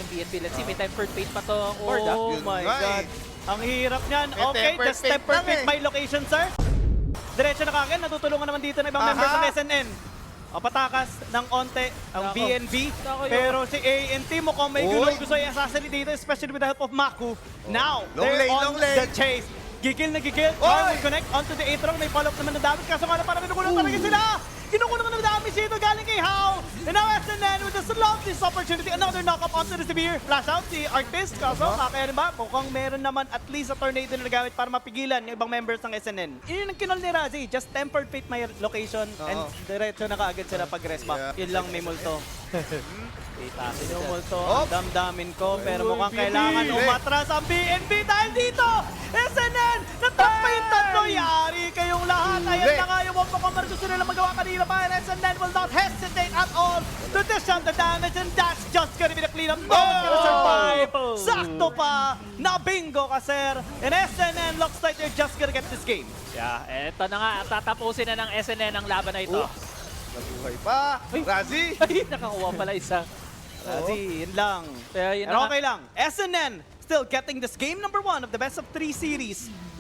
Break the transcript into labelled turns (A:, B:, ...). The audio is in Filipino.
A: BNB. Let's see, may tempered fate pa to.
B: Oh
C: Yun
B: my
C: nga
B: God. Ang hirap niyan.
C: May
B: Okay,
C: tempered
B: just
C: fate
B: tempered
C: lang
B: fate
C: eh.
B: by location, sir. Diretso na kagad. Natutulungan naman dito ng ibang
C: Aha.
B: members ng SNN. O, patakas ng onte ang
A: Nako.
B: BNB.
A: Nako, yun.
B: Pero si ANT mukhang may
C: Uy.
B: gusto i-assassinate dito, especially with the help of Maku. Now,
C: Long
B: they're
C: lane,
B: on
C: long lane.
B: the chase. Gigil na gigil. Charm
C: Oy.
B: will connect onto the Aatrox. May follow-up naman na damage. Kaso nga na parang kinukulang talaga sila. Kinukulang na damage dito galing kay How. And now SNN with just love this opportunity. Another knock-up onto the Severe. Flash out si Artist. Kaso kakayanin ba? Mukhang meron naman at least a tornado na nagamit para mapigilan yung ibang members ng SNN. Yun yung kinol ni Razi. Just tempered fate my location and diretso na kaagad sila pag-rest back. Yun lang may multo. Yung multo, ang damdamin ko, pero mukhang kailangan umatras ang BNB dahil dito! SNN! Natap pa yung tatlo! Yari kayong lahat! Ayan na nga yung wag mo kung gusto nila magawa kanina pa, and SNN will not hesitate at all to dish out the damage, and that's just gonna be the cleanup. No one's gonna survive! Sakto pa! Na bingo ka, sir! And SNN looks like they're just gonna get this game.
A: Yeah, eto na nga. Tatapusin na ng SNN ang laban na ito.
C: Nabuhay pa. Razi.
A: Ay, nakakuha pala isa.
B: Razi, yun lang.
A: Kaya yun
B: Pero
A: na nga.
B: okay lang. SNN still getting this game number 1 of the best of 3 series.